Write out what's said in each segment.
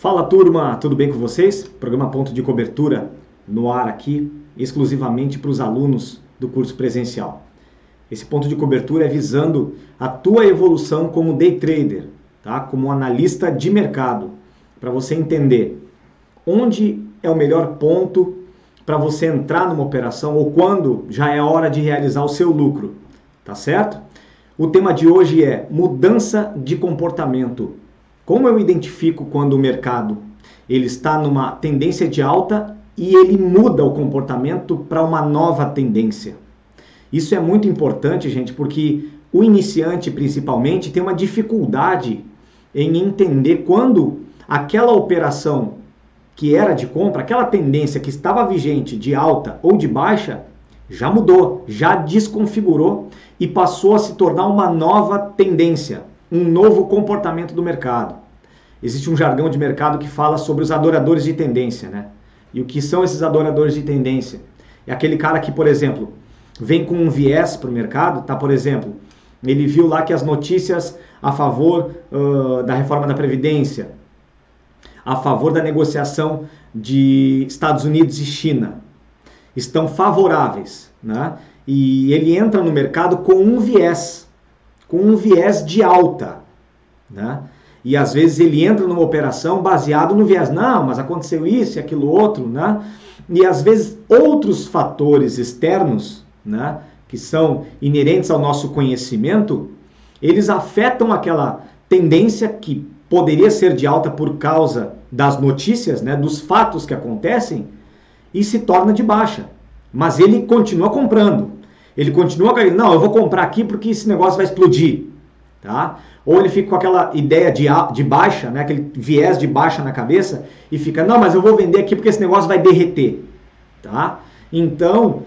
Fala turma, tudo bem com vocês? Programa Ponto de Cobertura no ar aqui, exclusivamente para os alunos do curso presencial. Esse ponto de cobertura é visando a tua evolução como day trader, tá? Como analista de mercado, para você entender onde é o melhor ponto para você entrar numa operação ou quando já é hora de realizar o seu lucro, tá certo? O tema de hoje é mudança de comportamento. Como eu identifico quando o mercado ele está numa tendência de alta e ele muda o comportamento para uma nova tendência? Isso é muito importante, gente, porque o iniciante, principalmente, tem uma dificuldade em entender quando aquela operação que era de compra, aquela tendência que estava vigente de alta ou de baixa, já mudou, já desconfigurou e passou a se tornar uma nova tendência, um novo comportamento do mercado. Existe um jargão de mercado que fala sobre os adoradores de tendência, né? E o que são esses adoradores de tendência? É aquele cara que, por exemplo, vem com um viés para o mercado, tá? Por exemplo, ele viu lá que as notícias a favor da reforma da Previdência, a favor da negociação de Estados Unidos e China, estão favoráveis, né? E ele entra no mercado com um viés de alta, né? E às vezes ele entra numa operação baseado no viés, não, mas aconteceu isso e aquilo outro, né? E às vezes outros fatores externos, né, que são inerentes ao nosso conhecimento, eles afetam aquela tendência que poderia ser de alta por causa das notícias, né, dos fatos que acontecem, e se torna de baixa. Mas ele continua comprando. Ele continua caindo. Não, eu vou comprar aqui porque esse negócio vai explodir. Tá? Ou ele fica com aquela ideia de baixa, né, aquele viés de baixa na cabeça, e fica, não, mas eu vou vender aqui porque esse negócio vai derreter. Tá? Então,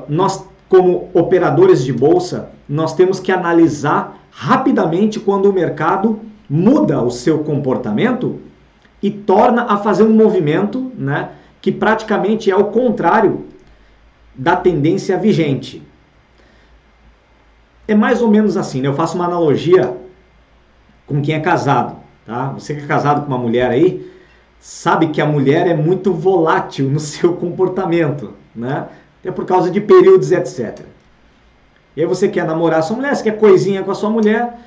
nós, como operadores de bolsa, nós temos que analisar rapidamente quando o mercado muda o seu comportamento e torna a fazer um movimento, né, que praticamente é o contrário da tendência vigente. É mais ou menos assim, né? Eu faço uma analogia com quem é casado, tá? Você que é casado com uma mulher aí, sabe que a mulher é muito volátil no seu comportamento, né? É por causa de períodos, etc. E aí você quer namorar a sua mulher, você quer coisinha com a sua mulher,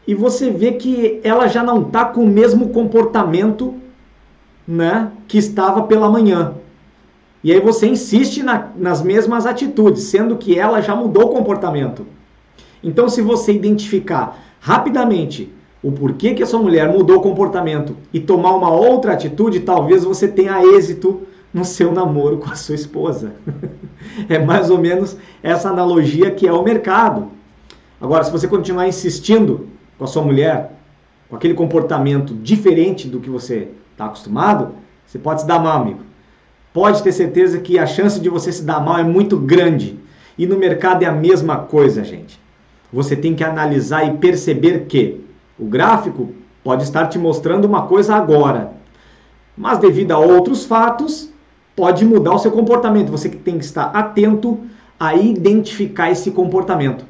e você vê que ela já não está com o mesmo comportamento, né, que estava pela manhã. E aí você insiste nas mesmas atitudes, sendo que ela já mudou o comportamento. Então, se você identificar rapidamente o porquê que a sua mulher mudou o comportamento e tomar uma outra atitude, talvez você tenha êxito no seu namoro com a sua esposa. É mais ou menos essa analogia que é o mercado. Agora, se você continuar insistindo com a sua mulher, com aquele comportamento diferente do que você está acostumado, você pode se dar mal, amigo. Pode ter certeza que a chance de você se dar mal é muito grande. E no mercado é a mesma coisa, gente. Você tem que analisar e perceber que o gráfico pode estar te mostrando uma coisa agora, mas devido a outros fatos, pode mudar o seu comportamento. Você tem que estar atento a identificar esse comportamento.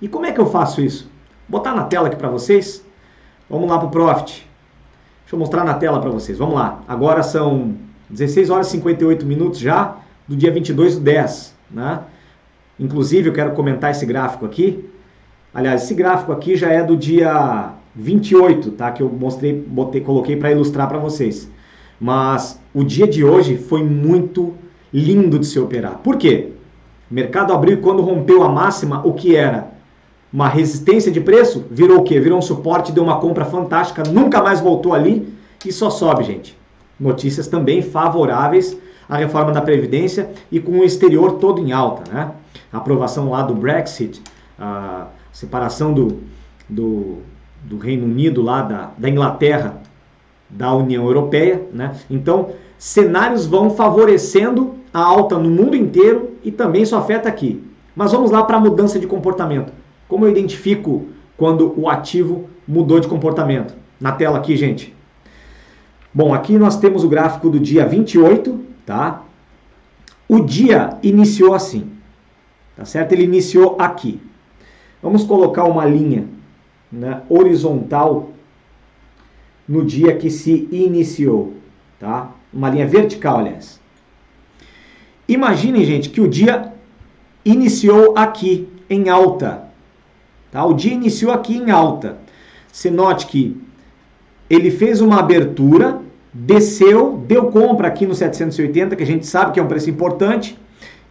E como é que eu faço isso? Vou botar na tela aqui para vocês. Vamos lá para o Profit. Deixa eu mostrar na tela para vocês. Vamos lá. Agora são 16 horas e 58 minutos já do dia 22/10, né? Inclusive, eu quero comentar esse gráfico aqui. Aliás, esse gráfico aqui já é do dia 28, tá? Que eu coloquei para ilustrar para vocês. Mas o dia de hoje foi muito lindo de se operar. Por quê? O mercado abriu e quando rompeu a máxima, o que era uma resistência de preço, virou o quê? Virou um suporte, deu uma compra fantástica, nunca mais voltou ali e só sobe, gente. Notícias também favoráveis à reforma da Previdência e com o exterior todo em alta, né? A aprovação lá do Brexit, a separação do Reino Unido lá da Inglaterra da União Europeia, né? Então, cenários vão favorecendo a alta no mundo inteiro e também isso afeta aqui. Mas vamos lá para a mudança de comportamento. Como eu identifico quando o ativo mudou de comportamento? Na tela aqui, gente. Bom, aqui nós temos o gráfico do dia 28, tá? O dia iniciou assim, tá certo? Ele iniciou aqui. Vamos colocar uma linha, né, horizontal no dia que se iniciou, tá? Uma linha vertical, aliás. Imaginem, gente, que o dia iniciou aqui em alta, tá? O dia iniciou aqui em alta. Você note que ele fez uma abertura, desceu, deu compra aqui no 780, que a gente sabe que é um preço importante,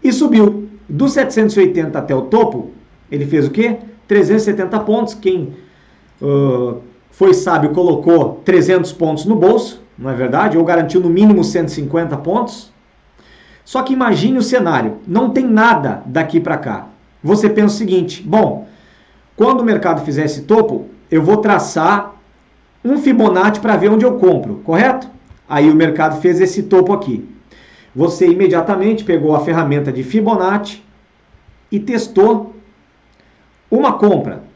e subiu. Do 780 até o topo, ele fez o quê? 370 pontos. Quem foi sábio colocou 300 pontos no bolso, não é verdade? Ou garantiu no mínimo 150 pontos. Só que imagine o cenário, não tem nada daqui para cá. Você pensa o seguinte, bom, quando o mercado fizer esse topo, eu vou traçar um Fibonacci para ver onde eu compro, correto? Aí o mercado fez esse topo aqui. Você imediatamente pegou a ferramenta de Fibonacci e testou uma compra.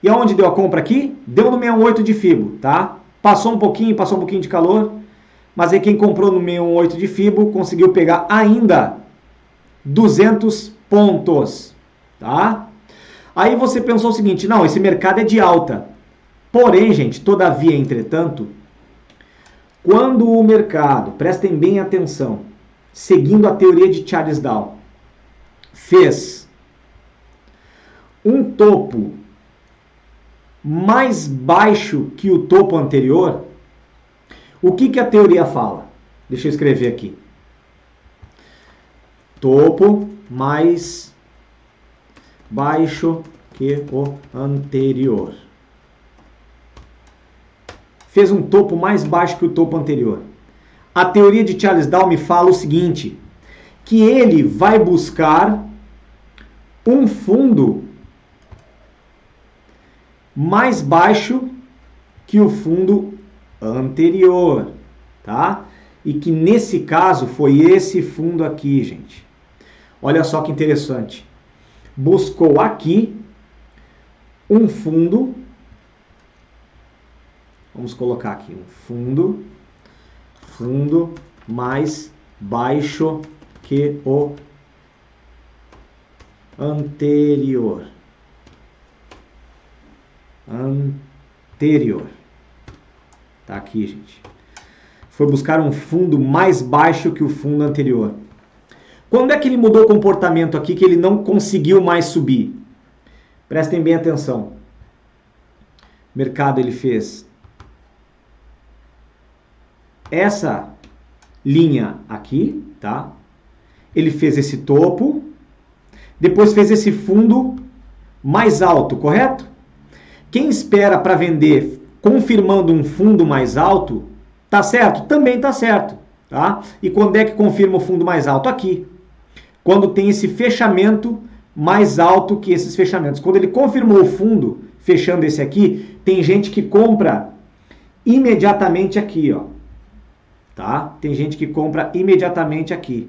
E aonde deu a compra aqui? Deu no 618 de Fibo, tá? Passou um pouquinho de calor, mas aí quem comprou no 618 de Fibo conseguiu pegar ainda 200 pontos, tá? Aí você pensou o seguinte, não, esse mercado é de alta. Porém, gente, todavia, entretanto, quando o mercado, prestem bem atenção, seguindo a teoria de Charles Dow, fez um topo mais baixo que o topo anterior, o que a teoria fala? Deixa eu escrever aqui. Topo mais baixo que o anterior. Fez um topo mais baixo que o topo anterior. A teoria de Charles Dow me fala o seguinte, que ele vai buscar um fundo mais baixo que o fundo anterior, tá? E que nesse caso foi esse fundo aqui, gente. Olha só que interessante. Buscou aqui um fundo, vamos colocar aqui um fundo mais baixo que o anterior. Tá aqui, gente. Foi buscar um fundo mais baixo que o fundo anterior. Quando é que ele mudou o comportamento aqui que ele não conseguiu mais subir? Prestem bem atenção. O mercado ele fez essa linha aqui, tá? Ele fez esse topo, depois fez esse fundo mais alto, correto? Quem espera para vender confirmando um fundo mais alto, tá certo? Também tá certo, tá? E quando é que confirma o fundo mais alto? Aqui. Quando tem esse fechamento mais alto que esses fechamentos. Quando ele confirmou o fundo, fechando esse aqui, tem gente que compra imediatamente aqui, ó. Tá? Tem gente que compra imediatamente aqui.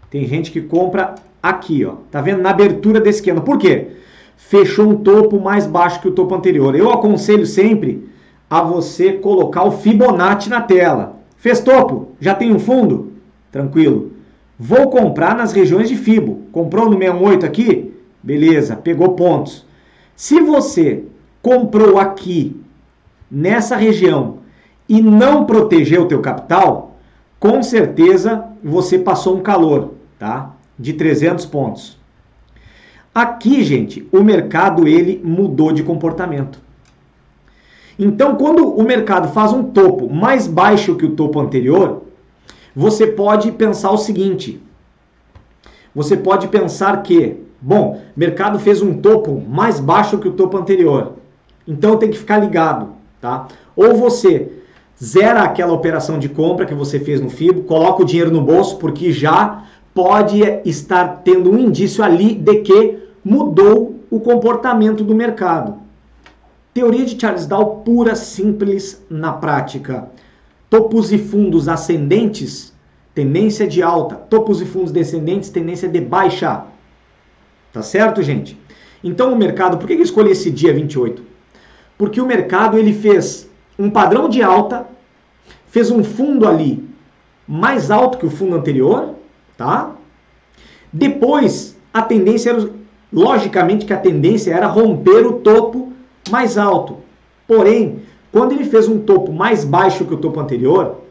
Tem gente que compra aqui, ó. Tá vendo? Na abertura desse candle. Por quê? Fechou um topo mais baixo que o topo anterior. Eu aconselho sempre a você colocar o Fibonacci na tela. Fez topo? Já tem um fundo? Tranquilo. Vou comprar nas regiões de Fibo. Comprou no 618 aqui? Beleza, pegou pontos. Se você comprou aqui, nessa região, e não protegeu o teu capital, com certeza você passou um calor, tá? De 300 pontos. Aqui, gente, o mercado ele mudou de comportamento. Então, quando o mercado faz um topo mais baixo que o topo anterior, você pode pensar o seguinte. Você pode pensar que, bom, o mercado fez um topo mais baixo que o topo anterior. Então, tem que ficar ligado, tá? Ou você zera aquela operação de compra que você fez no FIBO, coloca o dinheiro no bolso, porque já pode estar tendo um indício ali de que mudou o comportamento do mercado. Teoria de Charles Dow pura, simples na prática. Topos e fundos ascendentes, tendência de alta. Topos e fundos descendentes, tendência de baixa. Tá certo, gente? Então o mercado, por que eu escolhi esse dia 28? Porque o mercado ele fez um padrão de alta, fez um fundo ali mais alto que o fundo anterior, tá? Depois, a tendência era, logicamente que a tendência era romper o topo mais alto. Porém, quando ele fez um topo mais baixo que o topo anterior,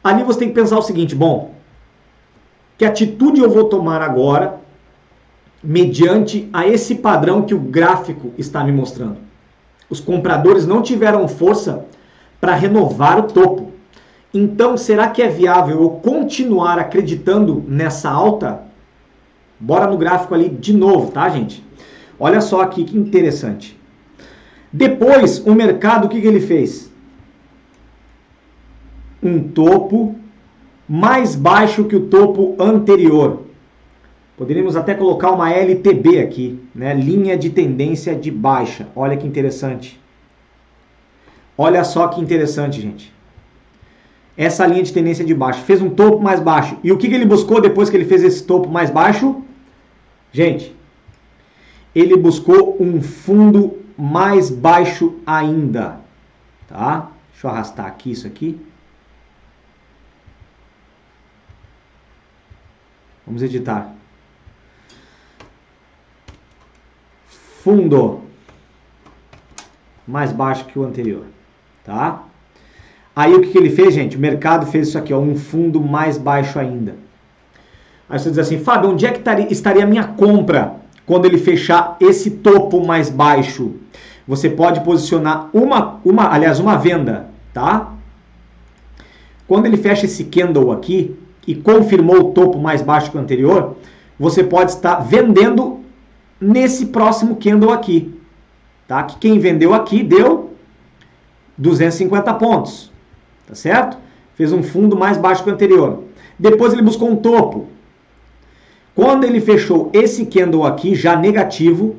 ali você tem que pensar o seguinte, bom, que atitude eu vou tomar agora mediante a esse padrão que o gráfico está me mostrando? Os compradores não tiveram força para renovar o topo. Então, será que é viável eu continuar acreditando nessa alta? Bora no gráfico ali de novo, tá, gente? Olha só aqui que interessante. Depois, o mercado, o que ele fez? Um topo mais baixo que o topo anterior. Poderíamos até colocar uma LTB aqui, né? Linha de tendência de baixa. Olha que interessante. Olha só que interessante, gente. Essa linha de tendência de baixa fez um topo mais baixo. E o que ele buscou depois que ele fez esse topo mais baixo? Gente, ele buscou um fundo mais baixo ainda, tá? Deixa eu arrastar aqui isso aqui. Vamos editar. Fundo mais baixo que o anterior, tá? Aí o que ele fez, gente? O mercado fez isso aqui, ó, um fundo mais baixo ainda. Aí você diz assim, Fábio, onde é que estaria a minha compra quando ele fechar esse topo mais baixo? Você pode posicionar uma venda, tá? Quando ele fecha esse candle aqui e confirmou o topo mais baixo que o anterior, você pode estar vendendo nesse próximo candle aqui, tá? Que quem vendeu aqui deu 250 pontos, tá certo? Fez um fundo mais baixo que o anterior. Depois ele buscou um topo. Quando ele fechou esse candle aqui, já negativo,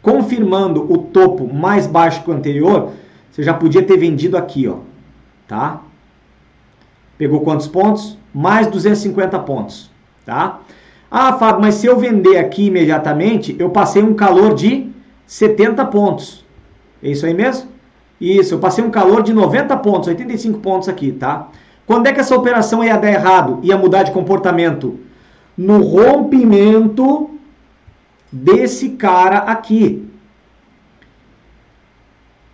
confirmando o topo mais baixo que o anterior, você já podia ter vendido aqui, ó, tá? Pegou quantos pontos? Mais 250 pontos, tá? Ah, Fábio, mas se eu vender aqui imediatamente, eu passei um calor de 70 pontos. É isso aí mesmo? Isso, eu passei um calor de 90 pontos, 85 pontos aqui, tá? Quando é que essa operação ia dar errado? Ia mudar de comportamento? No rompimento desse cara aqui.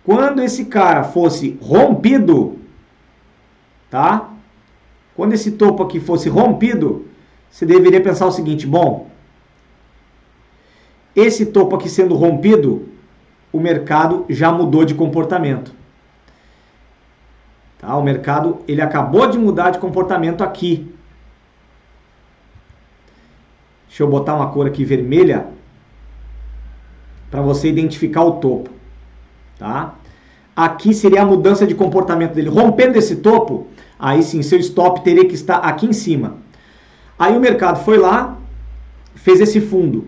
Quando esse cara fosse rompido, tá? Quando esse topo aqui fosse rompido, você deveria pensar o seguinte, bom, esse topo aqui sendo rompido, o mercado já mudou de comportamento. Tá? O mercado, ele acabou de mudar de comportamento aqui. Deixa eu botar uma cor aqui vermelha para você identificar o topo, tá? Aqui seria a mudança de comportamento dele. Rompendo esse topo, aí sim, seu stop teria que estar aqui em cima. Aí o mercado foi lá, fez esse fundo.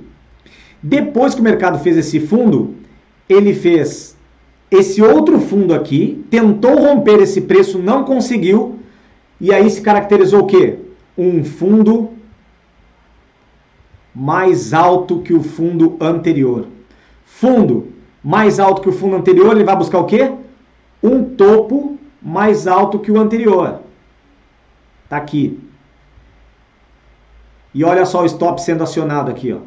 Depois que o mercado fez esse fundo, ele fez esse outro fundo aqui, tentou romper esse preço, não conseguiu, e aí se caracterizou o quê? Um fundo mais alto que o fundo anterior. Fundo mais alto que o fundo anterior, ele vai buscar o quê? Um topo mais alto que o anterior. Tá aqui. E olha só o stop sendo acionado aqui, ó.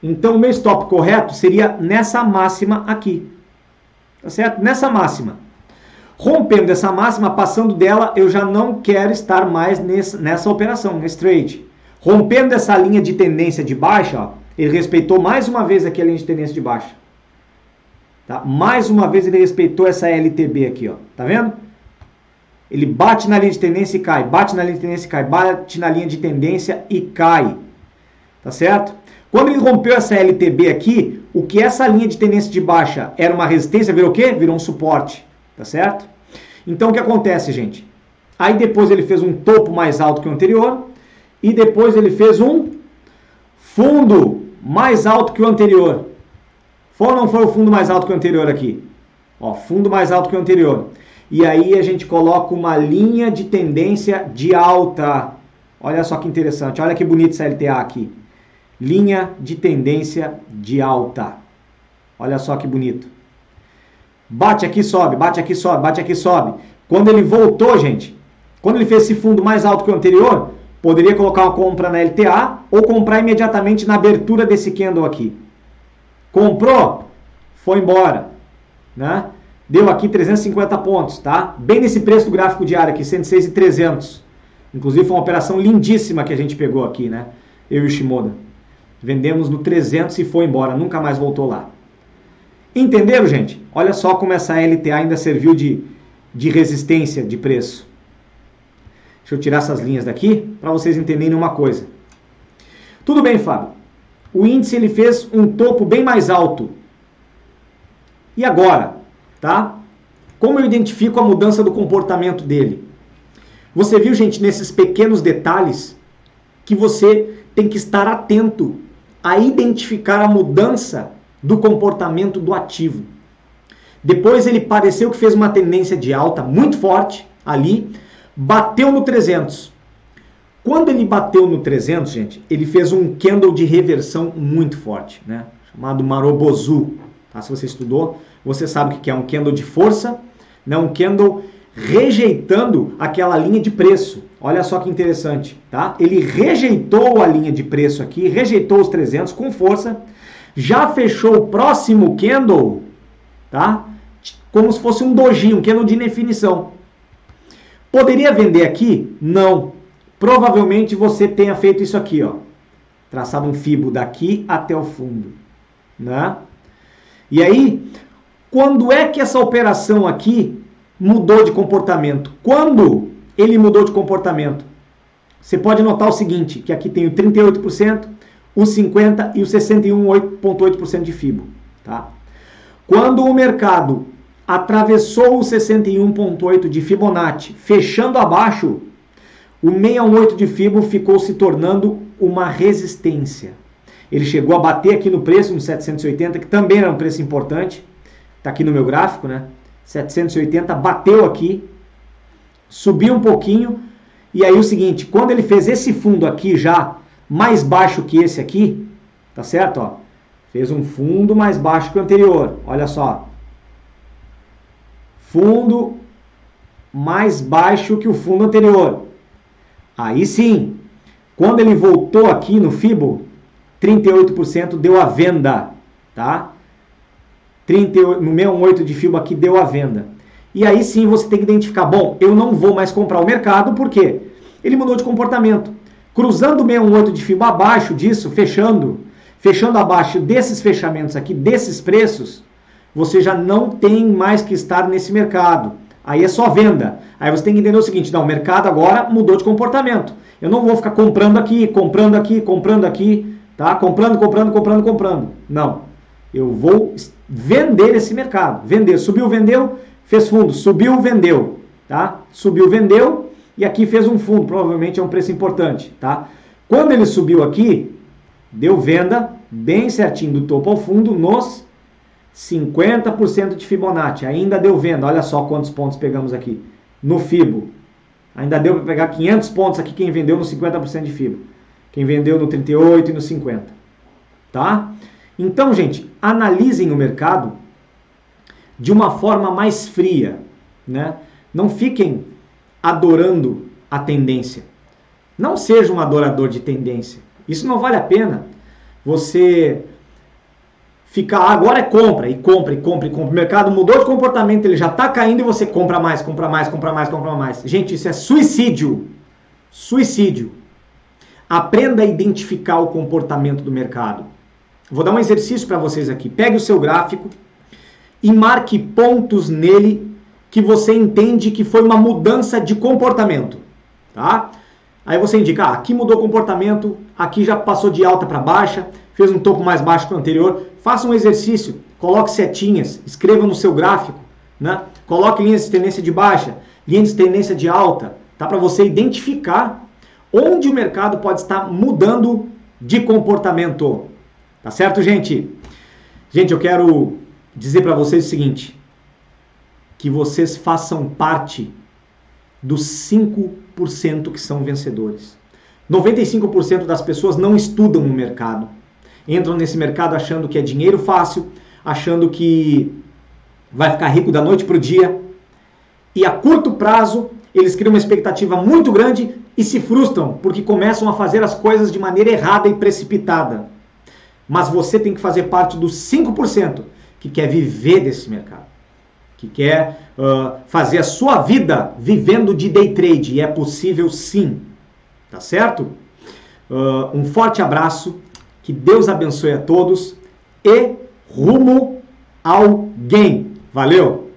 Então o meu stop correto seria nessa máxima aqui. Tá certo? Nessa máxima. Rompendo essa máxima, passando dela, eu já não quero estar mais nessa operação, nesse trade. Rompendo essa linha de tendência de baixa, ó, ele respeitou mais uma vez aqui a linha de tendência de baixa. Tá? Mais uma vez ele respeitou essa LTB aqui, ó. Tá vendo? Ele bate na linha de tendência e cai, bate na linha de tendência e cai, bate na linha de tendência e cai. Tá certo? Quando ele rompeu essa LTB aqui, o que essa linha de tendência de baixa era uma resistência, virou o quê? Virou um suporte. Tá certo? Então o que acontece, gente? Aí depois ele fez um topo mais alto que o anterior. E depois ele fez um fundo mais alto que o anterior. Foi ou não foi o fundo mais alto que o anterior aqui? Ó, fundo mais alto que o anterior. E aí a gente coloca uma linha de tendência de alta. Olha só que interessante. Olha que bonito essa LTA aqui. Linha de tendência de alta. Olha só que bonito. Bate aqui, sobe, bate aqui, sobe, bate aqui, sobe. Quando ele voltou, gente, quando ele fez esse fundo mais alto que o anterior, poderia colocar uma compra na LTA ou comprar imediatamente na abertura desse candle aqui. Comprou, foi embora, né? Deu aqui 350 pontos, tá? Bem nesse preço do gráfico diário aqui, 106,300. Inclusive foi uma operação lindíssima que a gente pegou aqui, né? Eu e o Shimoda. Vendemos no 300 e foi embora, nunca mais voltou lá. Entenderam, gente? Olha só como essa LTA ainda serviu de resistência de preço. Deixa eu tirar essas linhas daqui para vocês entenderem uma coisa. Tudo bem, Fábio. O índice ele fez um topo bem mais alto. E agora? Tá? Como eu identifico a mudança do comportamento dele? Você viu, gente, nesses pequenos detalhes que você tem que estar atento a identificar a mudança do comportamento do ativo. Depois ele pareceu que fez uma tendência de alta muito forte ali, bateu no 300. Quando ele bateu no 300, gente, ele fez um candle de reversão muito forte, né? Chamado Marobozu. Tá? Se você estudou, você sabe o que é um candle de força, né? Um candle rejeitando aquela linha de preço. Olha só que interessante, tá? Ele rejeitou a linha de preço aqui, rejeitou os 300 com força, já fechou o próximo candle, tá? Como se fosse um doji, um candle de indefinição. Poderia vender aqui? Não. Provavelmente você tenha feito isso aqui, ó. Traçado um fibo daqui até o fundo, né? E aí, quando é que essa operação aqui mudou de comportamento? Quando ele mudou de comportamento? Você pode notar o seguinte, que aqui tem o 38%, o 50% e o 61,8% de FIBO. Tá? Quando o mercado atravessou o 61,8% de Fibonacci, fechando abaixo, o 618 de FIBO ficou se tornando uma resistência. Ele chegou a bater aqui no preço, no 780, que também era um preço importante. Está aqui no meu gráfico, né? 780, bateu aqui, subiu um pouquinho, e aí o seguinte, quando ele fez esse fundo aqui já mais baixo que esse aqui, tá certo? Ó, fez um fundo mais baixo que o anterior, olha só. Fundo mais baixo que o fundo anterior. Aí sim, quando ele voltou aqui no FIBO, 38% deu a venda, tá? 38, no 618 de FIBO aqui deu a venda. E aí sim você tem que identificar, bom, eu não vou mais comprar o mercado, por quê? Ele mudou de comportamento. Cruzando o 618 de FIBO abaixo disso, fechando abaixo desses fechamentos aqui, desses preços, você já não tem mais que estar nesse mercado. Aí é só venda. Aí você tem que entender o seguinte, não, o mercado agora mudou de comportamento. Eu não vou ficar comprando aqui, tá? Comprando. Não. Eu vou vender esse mercado. Vender. Subiu, vendeu, fez fundo. Subiu, vendeu. Tá? Subiu, vendeu e aqui fez um fundo. Provavelmente é um preço importante. Tá? Quando ele subiu aqui, deu venda bem certinho do topo ao fundo nos 50% de Fibonacci. Ainda deu venda. Olha só quantos pontos pegamos aqui no Fibo. Ainda deu para pegar 500 pontos aqui quem vendeu no 50% de Fibo. Quem vendeu no 38 e no 50. Tá? Então, gente, analisem o mercado de uma forma mais fria, né? Não fiquem adorando a tendência. Não seja um adorador de tendência. Isso não vale a pena. Você ficar, agora é compra. O mercado mudou de comportamento, ele já está caindo e você compra mais. Gente, isso é suicídio. Suicídio. Aprenda a identificar o comportamento do mercado. Vou dar um exercício para vocês aqui. Pegue o seu gráfico e marque pontos nele que você entende que foi uma mudança de comportamento. Tá? Aí você indica, aqui mudou o comportamento, aqui já passou de alta para baixa, fez um topo mais baixo que o anterior. Faça um exercício, coloque setinhas, escreva no seu gráfico, né? Coloque linhas de tendência de baixa, linhas de tendência de alta, tá? Para você identificar onde o mercado pode estar mudando de comportamento. Tá certo, gente? Gente, eu quero dizer para vocês o seguinte, que vocês façam parte dos 5% que são vencedores. 95% das pessoas não estudam o mercado. Entram nesse mercado achando que é dinheiro fácil, achando que vai ficar rico da noite para o dia. E a curto prazo, eles criam uma expectativa muito grande e se frustram, porque começam a fazer as coisas de maneira errada e precipitada. Mas você tem que fazer parte dos 5% que quer viver desse mercado, que quer fazer a sua vida vivendo de day trade, e é possível sim, tá certo? Um forte abraço, que Deus abençoe a todos e rumo ao game. Valeu!